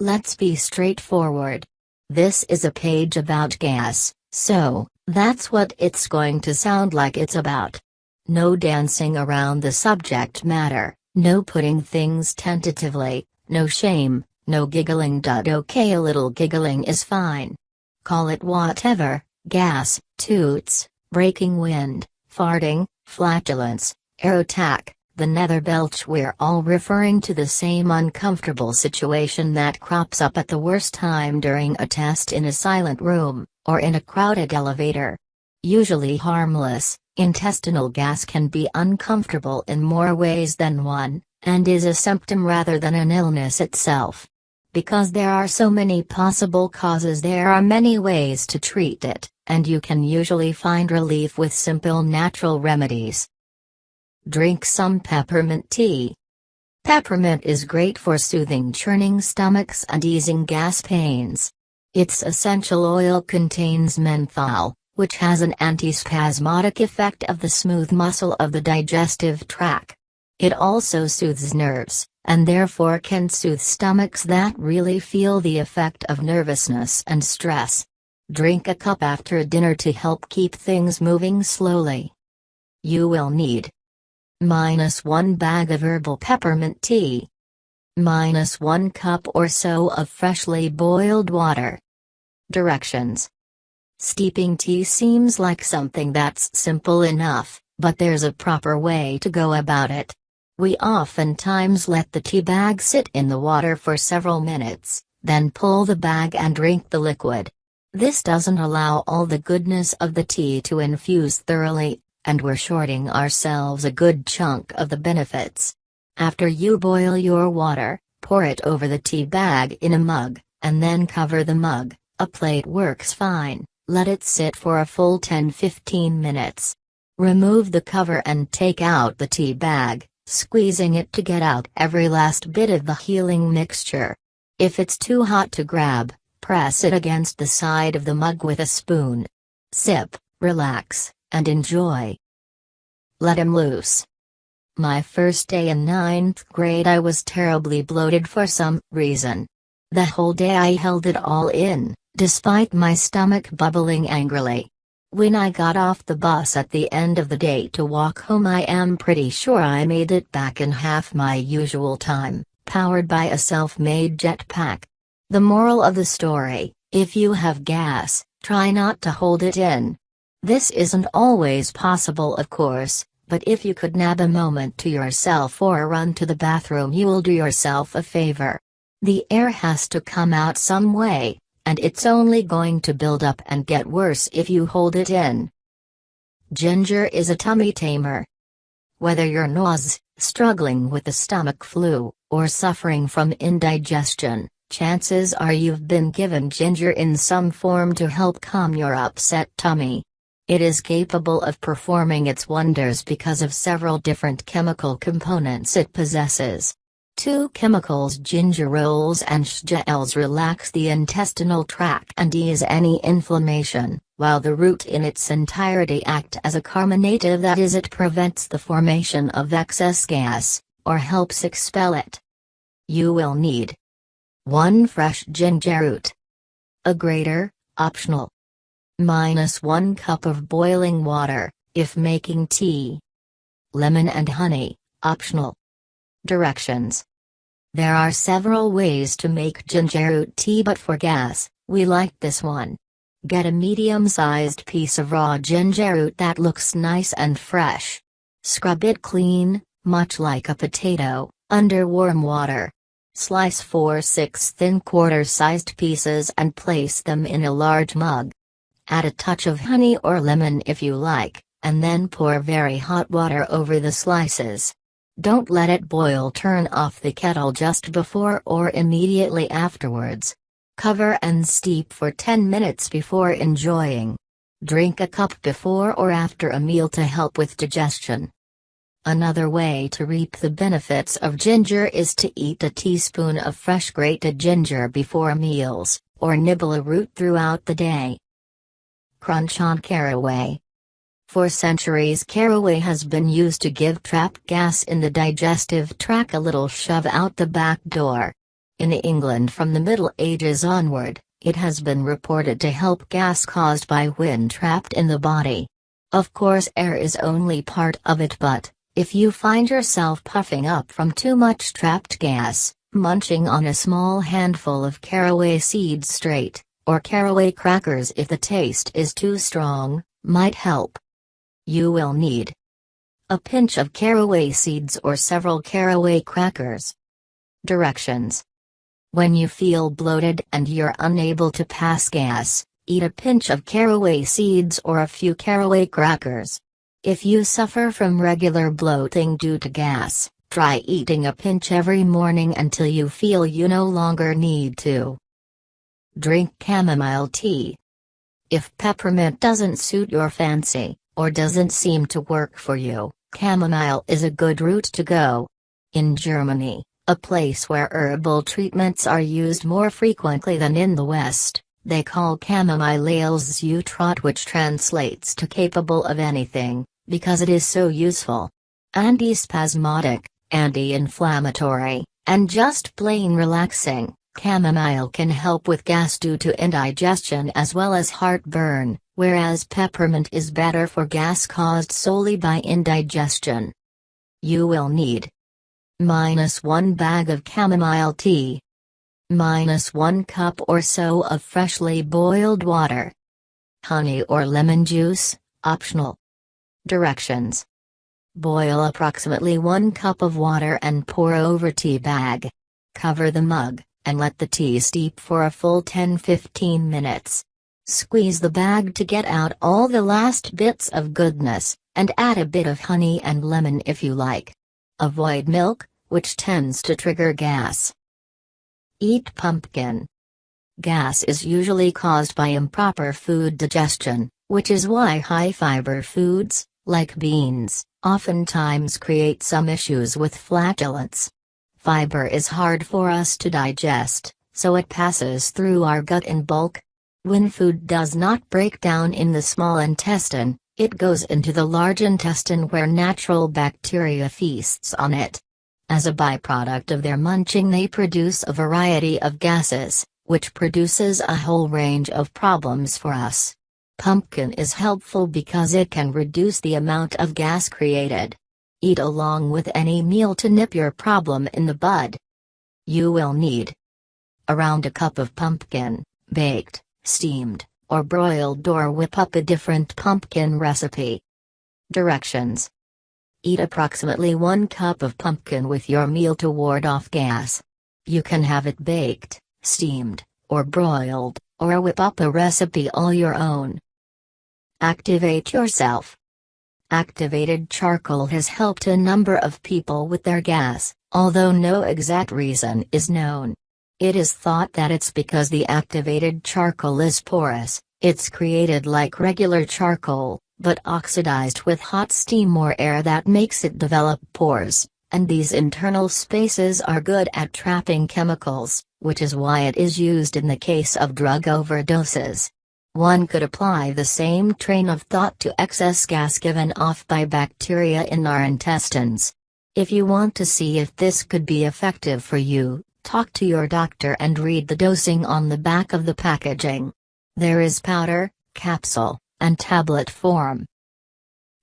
Let's be straightforward. This is a page about gas, so that's what it's going to sound like it's about. No dancing around the subject matter, no putting things tentatively, no shame, no giggling. Okay, a little giggling is fine. Call it whatever: gas, toots, breaking wind, farting, flatulence, air attack, the nether belch. We're all referring to the same uncomfortable situation that crops up at the worst time during a test in a silent room, or in a crowded elevator. Usually harmless, intestinal gas can be uncomfortable in more ways than one, and is a symptom rather than an illness itself. Because there are so many possible causes, there are many ways to treat it, and you can usually find relief with simple natural remedies. Drink some peppermint tea. Peppermint is great for soothing churning stomachs and easing gas pains. Its essential oil contains menthol, which has an antispasmodic effect of the smooth muscle of the digestive tract. It also soothes nerves, and therefore can soothe stomachs that really feel the effect of nervousness and stress. Drink a cup after dinner to help keep things moving slowly. You will need -1 bag of herbal peppermint tea, -1 cup or so of freshly boiled water. Directions. Steeping tea seems like something that's simple enough, but there's a proper way to go about it. We oftentimes let the tea bag sit in the water for several minutes, then pull the bag and drink the liquid. This doesn't allow all the goodness of the tea to infuse thoroughly, and we're shorting ourselves a good chunk of the benefits. After you boil your water, pour it over the tea bag in a mug, and then cover the mug. A plate works fine. Let it sit for a full 10-15 minutes. Remove the cover and take out the tea bag, squeezing it to get out every last bit of the healing mixture. If it's too hot to grab, press it against the side of the mug with a spoon. Sip, relax, and enjoy. Let him loose. My first day in 9th grade, I was terribly bloated for some reason. The whole day I held it all in, despite my stomach bubbling angrily. When I got off the bus at the end of the day to walk home, I am pretty sure I made it back in half my usual time, powered by a self-made jetpack. The moral of the story: if you have gas, try not to hold it in. This isn't always possible, of course, but if you could nab a moment to yourself or run to the bathroom, you will do yourself a favor. The air has to come out some way, and it's only going to build up and get worse if you hold it in. Ginger is a tummy tamer. Whether you're nauseous, struggling with the stomach flu, or suffering from indigestion, chances are you've been given ginger in some form to help calm your upset tummy. It is capable of performing its wonders because of several different chemical components it possesses. Two chemicals, gingerols and gels, relax the intestinal tract and ease any inflammation, while the root in its entirety acts as a carminative, that is, it prevents the formation of excess gas, or helps expel it. You will need 1 fresh ginger root. A grater, optional. -1 cup of boiling water, if making tea. Lemon and honey, optional. Directions. There are several ways to make ginger root tea, but for gas, we like this one. Get a medium-sized piece of raw ginger root that looks nice and fresh. Scrub it clean, much like a potato, under warm water. Slice 4/6 thin quarter-sized pieces and place them in a large mug. Add a touch of honey or lemon if you like, and then pour very hot water over the slices. Don't let it boil. Turn off the kettle just before or immediately afterwards. Cover and steep for 10 minutes before enjoying. Drink a cup before or after a meal to help with digestion. Another way to reap the benefits of ginger is to eat a teaspoon of fresh grated ginger before meals, or nibble a root throughout the day. Crunch on caraway. For centuries, caraway has been used to give trapped gas in the digestive tract a little shove out the back door. In England from the Middle Ages onward, it has been reported to help gas caused by wind trapped in the body. Of course, air is only part of it, but if you find yourself puffing up from too much trapped gas, munching on a small handful of caraway seeds straight, or caraway crackers if the taste is too strong, might help. You will need a pinch of caraway seeds or several caraway crackers. Directions: when you feel bloated and you're unable to pass gas, eat a pinch of caraway seeds or a few caraway crackers. If you suffer from regular bloating due to gas, try eating a pinch every morning until you feel you no longer need to. Drink chamomile tea. If peppermint doesn't suit your fancy, or doesn't seem to work for you, chamomile is a good route to go. In Germany, a place where herbal treatments are used more frequently than in the West, they call chamomile Zutrot, which translates to capable of anything, because it is so useful. Antispasmodic, anti-inflammatory, and just plain relaxing, chamomile can help with gas due to indigestion as well as heartburn, whereas peppermint is better for gas caused solely by indigestion. You will need -1 bag of chamomile tea, -1 cup or so of freshly boiled water, honey or lemon juice, optional. Directions: boil approximately 1 cup of water and pour over tea bag. Cover the mug, and let the tea steep for a full 10-15 minutes. Squeeze the bag to get out all the last bits of goodness, and add a bit of honey and lemon if you like. Avoid milk, which tends to trigger gas. Eat pumpkin. Gas is usually caused by improper food digestion, which is why high-fiber foods, like beans, oftentimes create some issues with flatulence. Fiber is hard for us to digest, so it passes through our gut in bulk. When food does not break down in the small intestine, it goes into the large intestine where natural bacteria feasts on it. As a byproduct of their munching, they produce a variety of gases, which produces a whole range of problems for us. Pumpkin is helpful because it can reduce the amount of gas created. Eat along with any meal to nip your problem in the bud. You will need around a cup of pumpkin, baked, steamed, or broiled, or whip up a different pumpkin recipe. Directions: eat approximately 1 cup of pumpkin with your meal to ward off gas. You can have it baked, steamed, or broiled, or whip up a recipe all your own. Activate yourself. Activated charcoal has helped a number of people with their gas, although no exact reason is known. It is thought that it's because the activated charcoal is porous. It's created like regular charcoal, but oxidized with hot steam or air that makes it develop pores, and these internal spaces are good at trapping chemicals, which is why it is used in the case of drug overdoses. One could apply the same train of thought to excess gas given off by bacteria in our intestines. If you want to see if this could be effective for you, talk to your doctor and read the dosing on the back of the packaging. There is powder, capsule, and tablet form.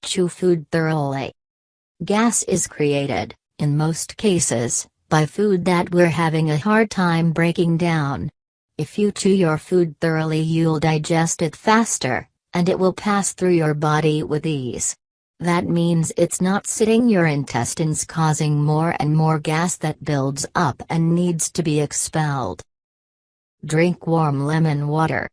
Chew food thoroughly. Gas is created, in most cases, by food that we're having a hard time breaking down. If you chew your food thoroughly, you'll digest it faster, and it will pass through your body with ease. That means it's not sitting your intestines causing more and more gas that builds up and needs to be expelled. Drink warm lemon water.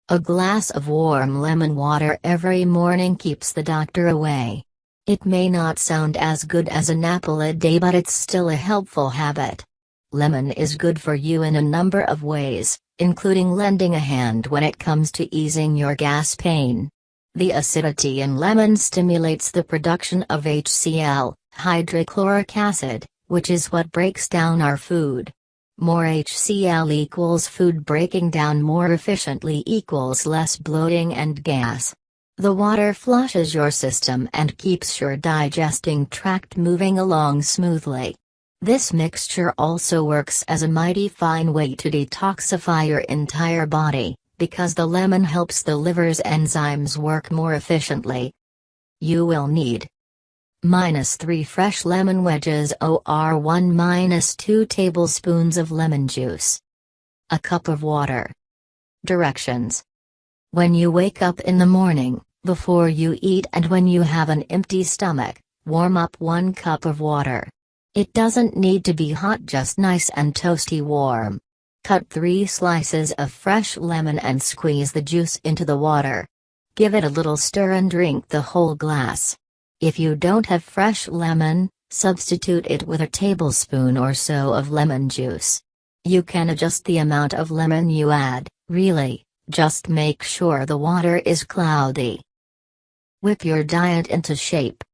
A glass of warm lemon water every morning keeps the doctor away. It may not sound as good as an apple a day, but it's still a helpful habit. Lemon is good for you in a number of ways, including lending a hand when it comes to easing your gas pain. The acidity in lemon stimulates the production of HCl, hydrochloric acid, which is what breaks down our food. More HCl equals food breaking down more efficiently equals less bloating and gas. The water flushes your system and keeps your digesting tract moving along smoothly. This mixture also works as a mighty fine way to detoxify your entire body, because the lemon helps the liver's enzymes work more efficiently. You will need -3 fresh lemon wedges or 1-2 tablespoons of lemon juice. A cup of water. Directions. When you wake up in the morning, before you eat and when you have an empty stomach, warm up 1 cup of water. It doesn't need to be hot, just nice and toasty warm. Cut 3 slices of fresh lemon and squeeze the juice into the water. Give it a little stir and drink the whole glass. If you don't have fresh lemon, substitute it with a tablespoon or so of lemon juice. You can adjust the amount of lemon you add, really, just make sure the water is cloudy. Whip your diet into shape.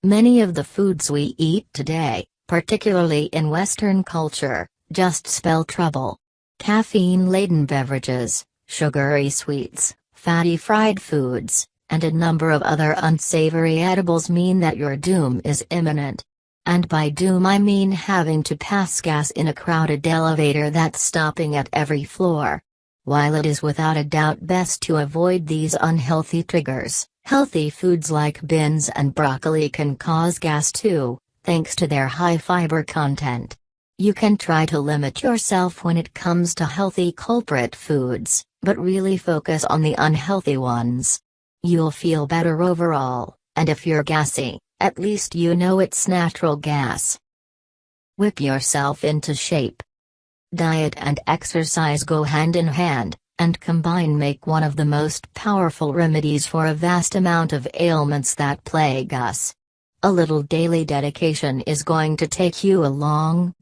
Many of the foods we eat today, particularly in Western culture, just spell trouble. Caffeine-laden beverages, sugary sweets, fatty fried foods, and a number of other unsavory edibles mean that your doom is imminent. And by doom I mean having to pass gas in a crowded elevator that's stopping at every floor. While it is without a doubt best to avoid these unhealthy triggers, healthy foods like beans and broccoli can cause gas too, thanks to their high fiber content. You can try to limit yourself when it comes to healthy culprit foods, but really focus on the unhealthy ones. You'll feel better overall, and if you're gassy, at least you know it's natural gas. Whip yourself into shape. Diet and exercise go hand in hand, and combined make one of the most powerful remedies for a vast amount of ailments that plague us. A little daily dedication is going to take you a long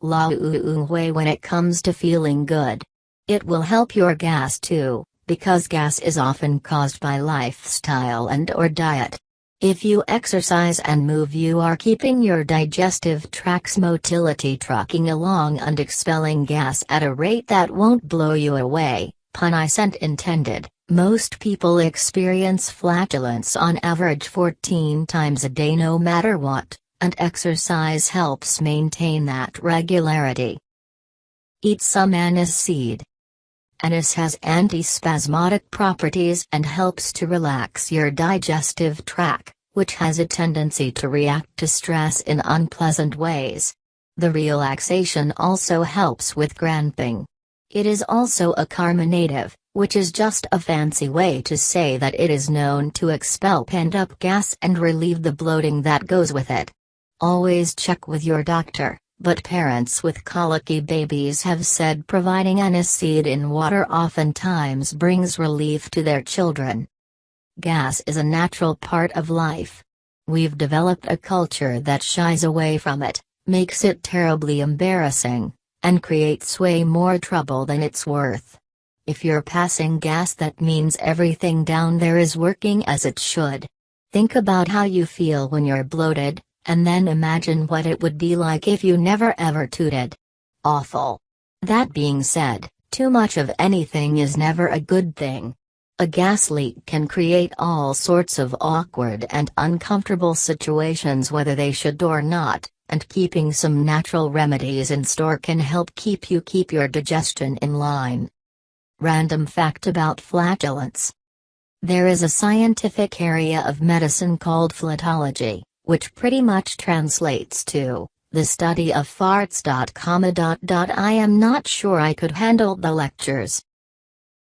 way when it comes to feeling good. It will help your gas too, because gas is often caused by lifestyle and/or diet. If you exercise and move, you are keeping your digestive tract's motility trucking along and expelling gas at a rate that won't blow you away, pun intended. Most people experience flatulence on average 14 times a day no matter what, and exercise helps maintain that regularity. Eat some anise seed. Anise has antispasmodic properties and helps to relax your digestive tract, which has a tendency to react to stress in unpleasant ways. The relaxation also helps with cramping. It is also a carminative, which is just a fancy way to say that it is known to expel pent-up gas and relieve the bloating that goes with it. Always check with your doctor, but parents with colicky babies have said providing anise seed in water oftentimes brings relief to their children. Gas is a natural part of life. We've developed a culture that shies away from it, makes it terribly embarrassing, and creates way more trouble than it's worth. If you're passing gas, that means everything down there is working as it should. Think about how you feel when you're bloated, and then imagine what it would be like if you never ever tooted. Awful. That being said, too much of anything is never a good thing. A gas leak can create all sorts of awkward and uncomfortable situations whether they should or not, and keeping some natural remedies in store can help keep your digestion in line. Random fact about flatulence. There is a scientific area of medicine called flatology, which pretty much translates to the study of farts. I am not sure I could handle the lectures,